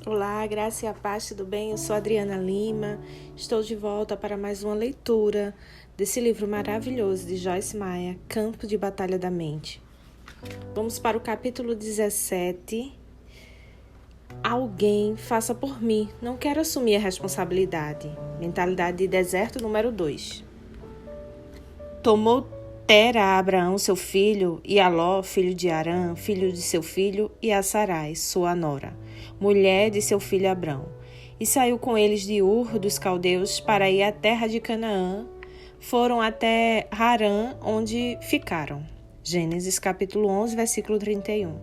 Olá, graça e a paz, tudo bem? Eu sou Adriana Lima, estou de volta para mais uma leitura desse livro maravilhoso de Joyce Meyer, Campo de Batalha da Mente. Vamos para o capítulo 17. Alguém faça por mim, não quero assumir a responsabilidade. Mentalidade de deserto número 2. Tomou Tera a Abraão, seu filho, e a Ló, filho de Arã, filho de seu filho, e a Sarai, sua nora, mulher de seu filho Abrão. E saiu com eles de Ur dos caldeus para ir à terra de Canaã. Foram até Harã, onde ficaram. Gênesis capítulo 11, versículo 31.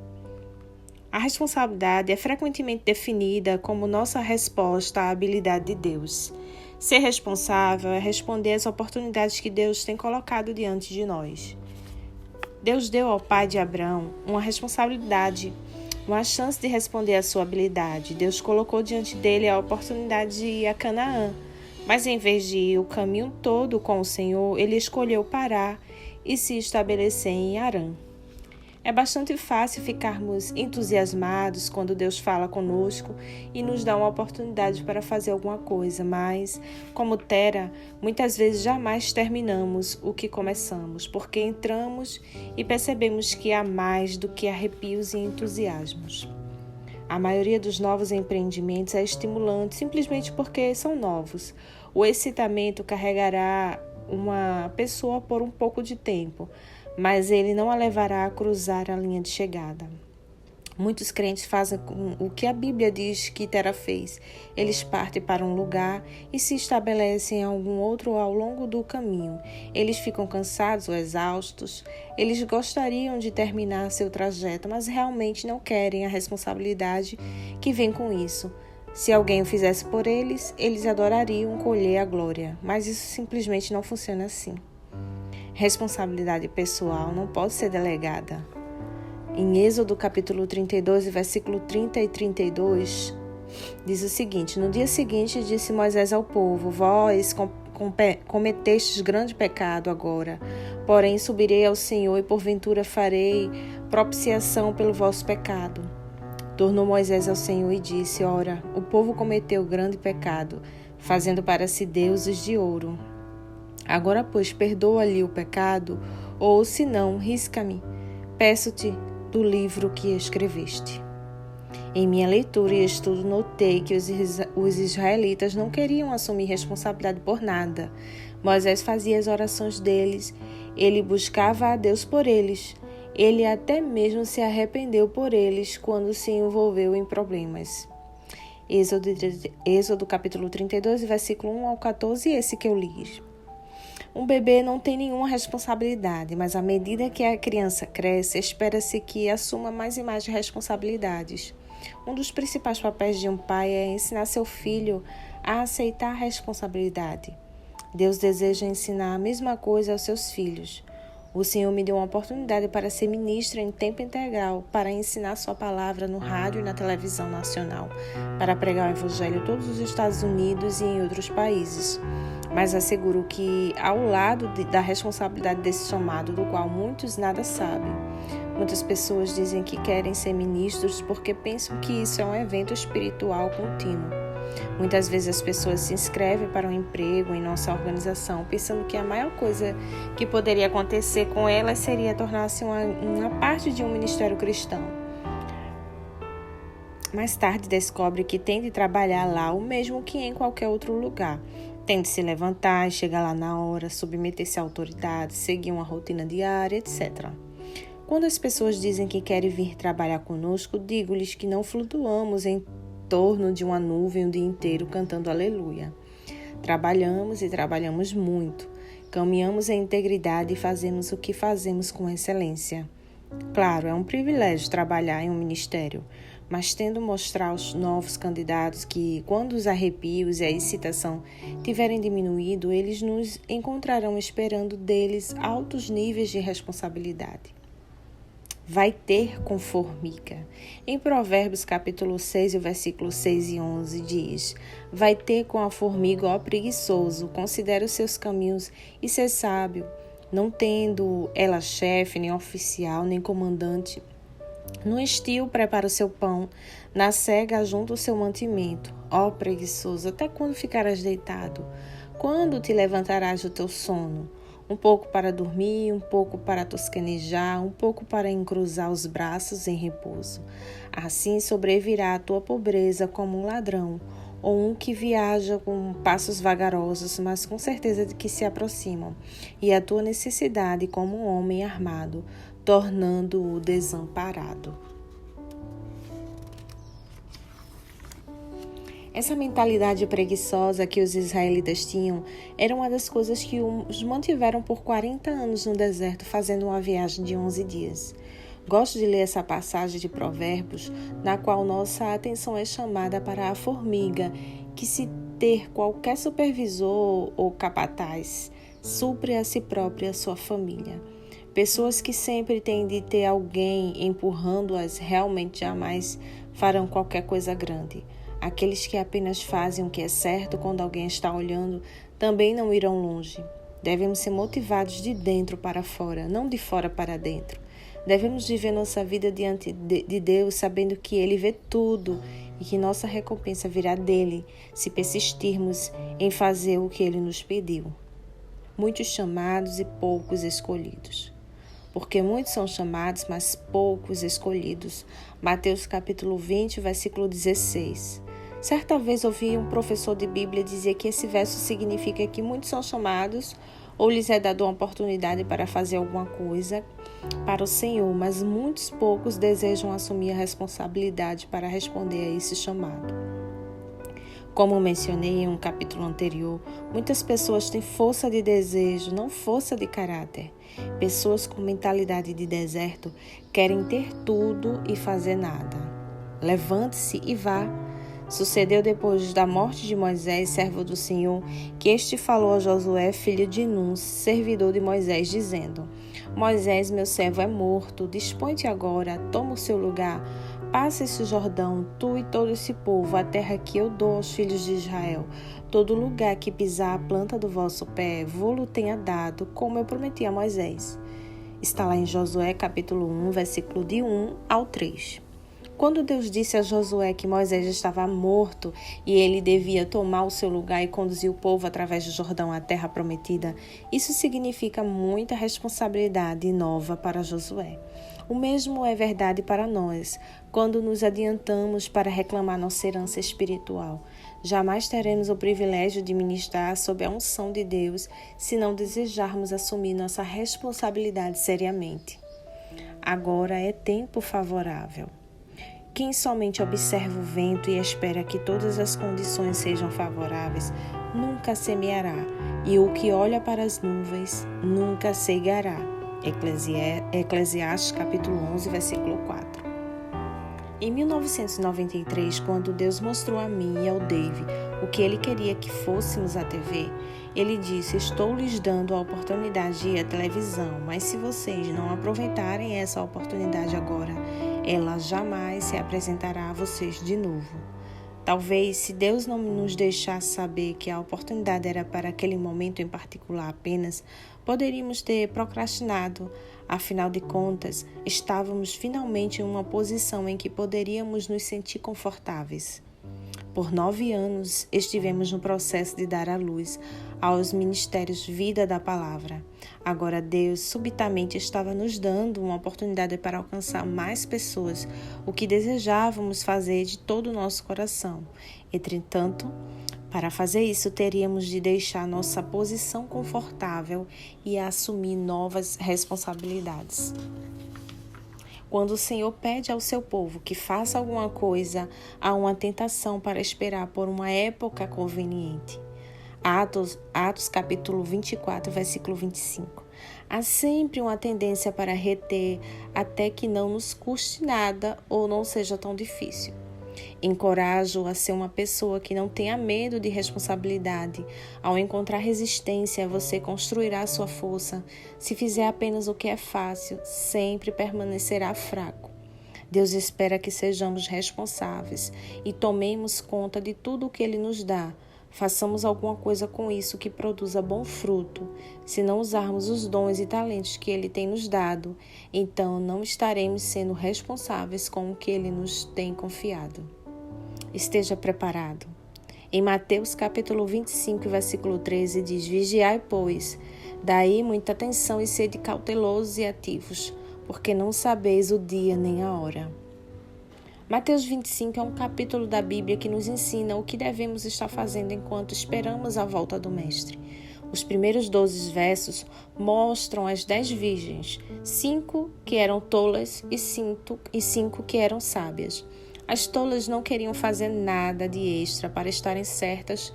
A responsabilidade é frequentemente definida como nossa resposta à habilidade de Deus. Ser responsável é responder às oportunidades que Deus tem colocado diante de nós. Deus deu ao pai de Abrão uma responsabilidade, uma chance de responder à sua habilidade. Deus colocou diante dele a oportunidade de ir a Canaã, mas em vez de ir o caminho todo com o Senhor, ele escolheu parar e se estabelecer em Harã. É bastante fácil ficarmos entusiasmados quando Deus fala conosco e nos dá uma oportunidade para fazer alguma coisa, mas, como Tera, muitas vezes jamais terminamos o que começamos, porque entramos e percebemos que há mais do que arrepios e entusiasmos. A maioria dos novos empreendimentos é estimulante simplesmente porque são novos. O excitamento carregará uma pessoa por um pouco de tempo, mas ele não a levará a cruzar a linha de chegada. Muitos crentes fazem o que a Bíblia diz que Tera fez. Eles partem para um lugar e se estabelecem em algum outro ao longo do caminho. Eles ficam cansados ou exaustos. Eles gostariam de terminar seu trajeto, mas realmente não querem a responsabilidade que vem com isso. Se alguém o fizesse por eles, eles adorariam colher a glória, mas isso simplesmente não funciona assim. Responsabilidade pessoal não pode ser delegada. Em Êxodo capítulo 32, versículo 30 e 32, diz o seguinte: No dia seguinte disse Moisés ao povo: Vós cometestes grande pecado agora, porém subirei ao Senhor e porventura farei propiciação pelo vosso pecado. Tornou Moisés ao Senhor e disse: Ora, o povo cometeu grande pecado, fazendo para si deuses de ouro. Agora, pois, perdoa-lhe o pecado, ou, se não, risca-me. Peço-te do livro que escreveste. Em minha leitura e estudo, notei que os israelitas não queriam assumir responsabilidade por nada. Moisés fazia as orações deles, ele buscava a Deus por eles. Ele até mesmo se arrependeu por eles quando se envolveu em problemas. Êxodo capítulo 32, versículo 1 ao 14, esse que eu li. Um bebê não tem nenhuma responsabilidade, mas à medida que a criança cresce, espera-se que assuma mais e mais responsabilidades. Um dos principais papéis de um pai é ensinar seu filho a aceitar a responsabilidade. Deus deseja ensinar a mesma coisa aos seus filhos. O Senhor me deu uma oportunidade para ser ministra em tempo integral, para ensinar sua palavra no rádio e na televisão nacional, para pregar o evangelho em todos os Estados Unidos e em outros países. Mas asseguro que, ao lado da responsabilidade desse chamado, do qual muitos nada sabem, muitas pessoas dizem que querem ser ministros porque pensam que isso é um evento espiritual contínuo. Muitas vezes as pessoas se inscrevem para um emprego em nossa organização, pensando que a maior coisa que poderia acontecer com elas seria tornar-se uma parte de um ministério cristão. Mais tarde descobre que tem de trabalhar lá o mesmo que em qualquer outro lugar. Tem de se levantar e chegar lá na hora, submeter-se à autoridade, seguir uma rotina diária, etc. Quando as pessoas dizem que querem vir trabalhar conosco, digo-lhes que não flutuamos em torno de uma nuvem o dia inteiro cantando aleluia. Trabalhamos e trabalhamos muito. Caminhamos em integridade e fazemos o que fazemos com excelência. Claro, é um privilégio trabalhar em um ministério, mas tendo mostrar aos novos candidatos que, quando os arrepios e a excitação tiverem diminuído, eles nos encontrarão esperando deles altos níveis de responsabilidade. Vai ter com formiga. Em Provérbios capítulo 6, versículos 6 e 11 diz: Vai ter com a formiga, ó preguiçoso, considera os seus caminhos e ser sábio, não tendo ela chefe, nem oficial, nem comandante, No estio prepara o seu pão, na cega ajunta o seu mantimento. Ó preguiçoso, até quando ficarás deitado? Quando te levantarás do teu sono? Um pouco para dormir, um pouco para tosquenejar, um pouco para encruzar os braços em repouso. Assim sobrevirá a tua pobreza como um ladrão, ou um que viaja com passos vagarosos, mas com certeza de que se aproximam, e a tua necessidade como um homem armado, tornando-o desamparado. Essa mentalidade preguiçosa que os israelitas tinham era uma das coisas que os mantiveram por 40 anos no deserto, fazendo uma viagem de 11 dias. Gosto de ler essa passagem de Provérbios, na qual nossa atenção é chamada para a formiga, que se ter qualquer supervisor ou capataz, supre a si própria e a sua família. Pessoas que sempre têm de ter alguém empurrando-as realmente jamais farão qualquer coisa grande. Aqueles que apenas fazem o que é certo quando alguém está olhando também não irão longe. Devemos ser motivados de dentro para fora, não de fora para dentro. Devemos viver nossa vida diante de Deus, sabendo que Ele vê tudo e que nossa recompensa virá dele, se persistirmos em fazer o que Ele nos pediu. Muitos chamados e poucos escolhidos. Porque muitos são chamados, mas poucos escolhidos. Mateus capítulo 20, versículo 16. Certa vez ouvi um professor de Bíblia dizer que esse verso significa que muitos são chamados ou lhes é dada uma oportunidade para fazer alguma coisa para o Senhor, mas muitos poucos desejam assumir a responsabilidade para responder a esse chamado. Como mencionei em um capítulo anterior, muitas pessoas têm força de desejo, não força de caráter. Pessoas com mentalidade de deserto querem ter tudo e fazer nada. Levante-se e vá. Sucedeu depois da morte de Moisés, servo do Senhor, que este falou a Josué, filho de Nun, servidor de Moisés, dizendo: Moisés, meu servo, é morto, dispõe-te agora, toma o seu lugar, passa esse Jordão, tu e todo esse povo, a terra que eu dou aos filhos de Israel. Todo lugar que pisar a planta do vosso pé, vou-lo tenha dado, como eu prometi a Moisés. Está lá em Josué, capítulo 1, versículo de 1 ao 3. Quando Deus disse a Josué que Moisés estava morto e ele devia tomar o seu lugar e conduzir o povo através do Jordão à terra prometida, isso significa muita responsabilidade nova para Josué. O mesmo é verdade para nós, quando nos adiantamos para reclamar nossa herança espiritual. Jamais teremos o privilégio de ministrar sob a unção de Deus se não desejarmos assumir nossa responsabilidade seriamente. Agora é tempo favorável. Quem somente observa o vento e espera que todas as condições sejam favoráveis, nunca semeará, e o que olha para as nuvens, nunca cegará. Eclesiastes capítulo 11, versículo 4. Em 1993, quando Deus mostrou a mim e ao Dave o que Ele queria que fôssemos à TV, Ele disse: estou lhes dando a oportunidade de ir à televisão, mas se vocês não aproveitarem essa oportunidade agora, ela jamais se apresentará a vocês de novo. Talvez, se Deus não nos deixasse saber que a oportunidade era para aquele momento em particular apenas, poderíamos ter procrastinado. Afinal de contas, estávamos finalmente em uma posição em que poderíamos nos sentir confortáveis. Por 9 anos, estivemos no processo de dar à luz aos ministérios Vida da Palavra. Agora Deus subitamente estava nos dando uma oportunidade para alcançar mais pessoas, o que desejávamos fazer de todo o nosso coração. Entretanto, para fazer isso, teríamos de deixar nossa posição confortável e assumir novas responsabilidades. Quando o Senhor pede ao seu povo que faça alguma coisa, há uma tentação para esperar por uma época conveniente. Atos capítulo 24, versículo 25. Há sempre uma tendência para reter até que não nos custe nada ou não seja tão difícil. Encorajo a ser uma pessoa que não tenha medo de responsabilidade. Ao encontrar resistência, você construirá sua força. Se fizer apenas o que é fácil, sempre permanecerá fraco. Deus espera que sejamos responsáveis e tomemos conta de tudo o que Ele nos dá, Façamos alguma coisa com isso que produza bom fruto. Se não usarmos os dons e talentos que Ele tem nos dado, então não estaremos sendo responsáveis com o que Ele nos tem confiado. Esteja preparado. Em Mateus capítulo 25, versículo 13, diz: Vigiai, pois, daí muita atenção e sede cautelosos e ativos, porque não sabeis o dia nem a hora. Mateus 25 é um capítulo da Bíblia que nos ensina o que devemos estar fazendo enquanto esperamos a volta do Mestre. Os primeiros 12 versos mostram as 10 virgens, 5 que eram tolas e 5 que eram sábias. As tolas não queriam fazer nada de extra para estarem certas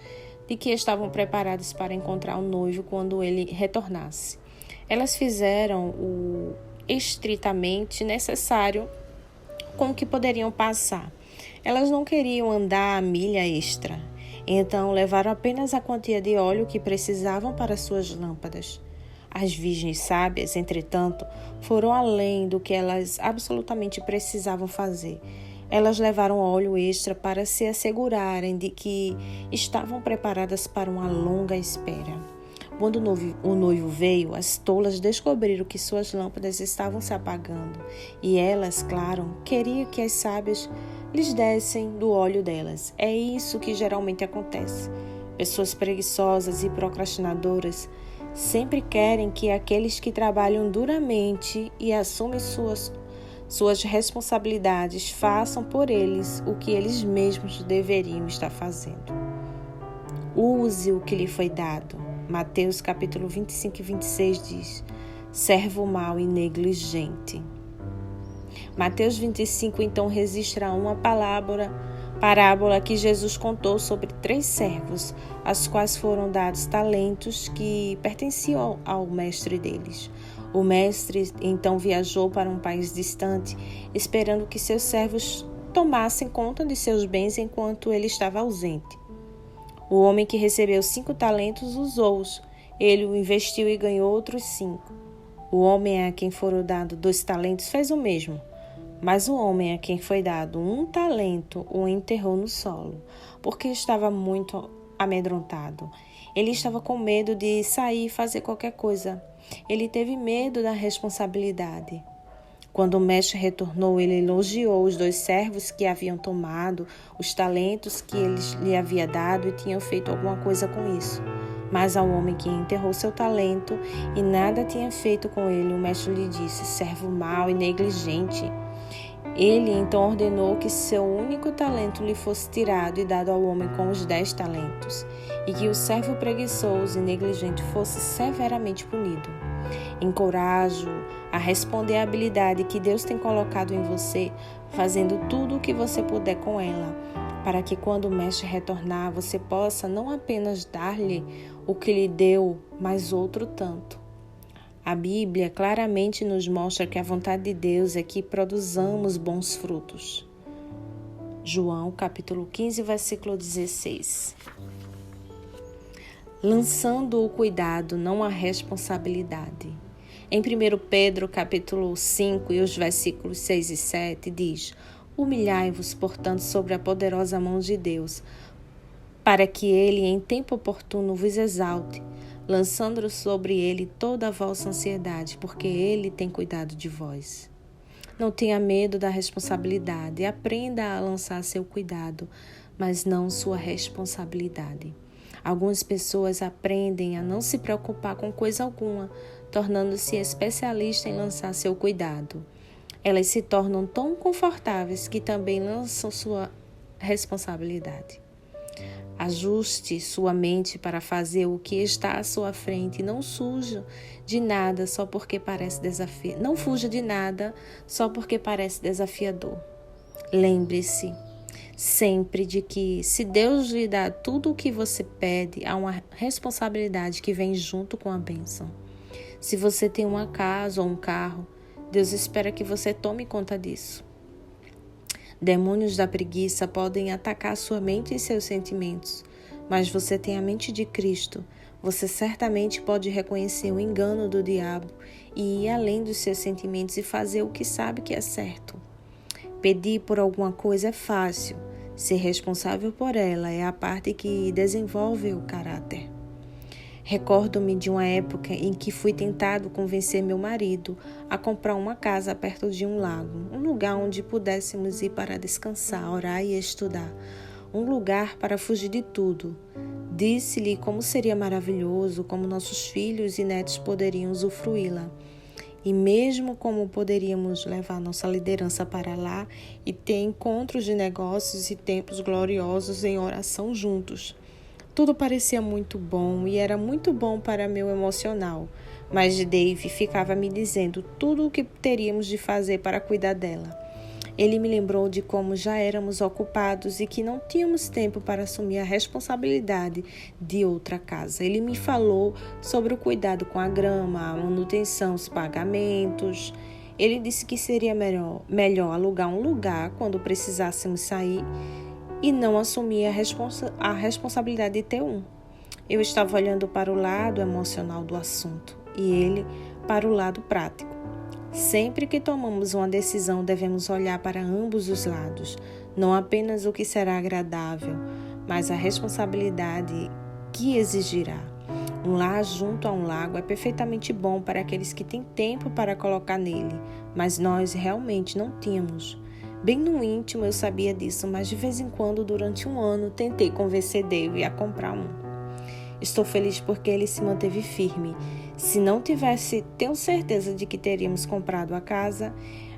de que estavam preparadas para encontrar o noivo quando ele retornasse. Elas fizeram o estritamente necessário com o que poderiam passar. Elas não queriam andar a milha extra, então levaram apenas a quantia de óleo que precisavam para suas lâmpadas. As virgens sábias, entretanto, foram além do que elas absolutamente precisavam fazer. Elas levaram óleo extra para se assegurarem de que estavam preparadas para uma longa espera. Quando o noivo veio, as tolas descobriram que suas lâmpadas estavam se apagando e elas, claro, queriam que as sábias lhes dessem do óleo delas. É isso que geralmente acontece. Pessoas preguiçosas e procrastinadoras sempre querem que aqueles que trabalham duramente e assumem suas responsabilidades façam por eles o que eles mesmos deveriam estar fazendo. Use o que lhe foi dado. Mateus capítulo 25 e 26 diz: servo mau e negligente. Mateus 25 então registra uma parábola que Jesus contou sobre 3 servos, aos quais foram dados talentos que pertenciam ao mestre deles. O mestre então viajou para um país distante, esperando que seus servos tomassem conta de seus bens enquanto ele estava ausente. O homem que recebeu 5 talentos usou-os. Ele o investiu e ganhou outros 5. O homem a quem foram dados 2 talentos fez o mesmo. Mas o homem a quem foi dado 1 talento o enterrou no solo, porque estava muito amedrontado. Ele estava com medo de sair e fazer qualquer coisa. Ele teve medo da responsabilidade. Quando o mestre retornou, ele elogiou os 2 servos que haviam tomado os talentos que ele lhe havia dado e tinham feito alguma coisa com isso. Mas ao homem que enterrou seu talento e nada tinha feito com ele, o mestre lhe disse: servo mau e negligente. Ele então ordenou que seu único talento lhe fosse tirado e dado ao homem com os 10 talentos, e que o servo preguiçoso e negligente fosse severamente punido. Encorajo a responder à habilidade que Deus tem colocado em você, fazendo tudo o que você puder com ela, para que quando o mestre retornar, você possa não apenas dar-lhe o que lhe deu, mas outro tanto. A Bíblia claramente nos mostra que a vontade de Deus é que produzamos bons frutos. João, capítulo 15, versículo 16. Lançando o cuidado, não a responsabilidade. Em 1 Pedro, capítulo 5, e os versículos 6 e 7, diz: humilhai-vos, portanto, sobre a poderosa mão de Deus, para que ele, em tempo oportuno, vos exalte, lançando sobre ele toda a vossa ansiedade, porque ele tem cuidado de vós. Não tenha medo da responsabilidade, aprenda a lançar seu cuidado, mas não sua responsabilidade. Algumas pessoas aprendem a não se preocupar com coisa alguma, tornando-se especialistas em lançar seu cuidado. Elas se tornam tão confortáveis que também lançam sua responsabilidade. Ajuste sua mente para fazer o que está à sua frente e não fuja de nada só porque parece desafiador. Não fuja de nada só porque parece desafiador. Lembre-se sempre de que, se Deus lhe dá tudo o que você pede, há uma responsabilidade que vem junto com a bênção. Se você tem uma casa ou um carro, Deus espera que você tome conta disso. Demônios da preguiça podem atacar sua mente e seus sentimentos, mas você tem a mente de Cristo. Você certamente pode reconhecer o engano do diabo e ir além dos seus sentimentos e fazer o que sabe que é certo. Pedir por alguma coisa é fácil. Ser responsável por ela é a parte que desenvolve o caráter. Recordo-me de uma época em que fui tentado convencer meu marido a comprar uma casa perto de um lago, um lugar onde pudéssemos ir para descansar, orar e estudar, um lugar para fugir de tudo. Disse-lhe como seria maravilhoso, como nossos filhos e netos poderiam usufruí-la. E mesmo como poderíamos levar nossa liderança para lá e ter encontros de negócios e tempos gloriosos em oração juntos. Tudo parecia muito bom e era muito bom para meu emocional, mas Dave ficava me dizendo tudo o que teríamos de fazer para cuidar dela. Ele me lembrou de como já éramos ocupados e que não tínhamos tempo para assumir a responsabilidade de outra casa. Ele me falou sobre o cuidado com a grama, a manutenção, os pagamentos. Ele disse que seria melhor alugar um lugar quando precisássemos sair e não assumir a responsabilidade de ter um. Eu estava olhando para o lado emocional do assunto e ele para o lado prático. Sempre que tomamos uma decisão, devemos olhar para ambos os lados, não apenas o que será agradável, mas a responsabilidade que exigirá. Um lar junto a um lago é perfeitamente bom para aqueles que têm tempo para colocar nele, mas nós realmente não tínhamos. Bem no íntimo eu sabia disso, mas de vez em quando, durante um ano, tentei convencer Dave a comprar um. Estou feliz porque ele se manteve firme. Se não tivesse, tenho certeza de que teríamos comprado a casa,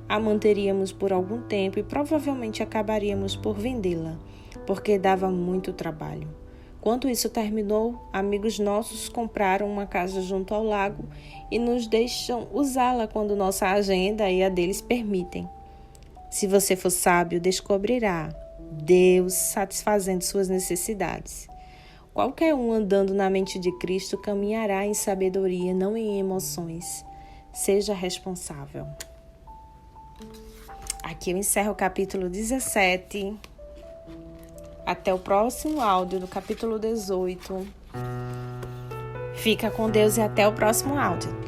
a manteríamos por algum tempo e provavelmente acabaríamos por vendê-la, porque dava muito trabalho. Quando isso terminou, amigos nossos compraram uma casa junto ao lago e nos deixam usá-la quando nossa agenda e a deles permitem. Se você for sábio, descobrirá Deus satisfazendo suas necessidades. Qualquer um andando na mente de Cristo caminhará em sabedoria, não em emoções. Seja responsável. Aqui eu encerro o capítulo 17. Até o próximo áudio do capítulo 18. Fica com Deus e até o próximo áudio.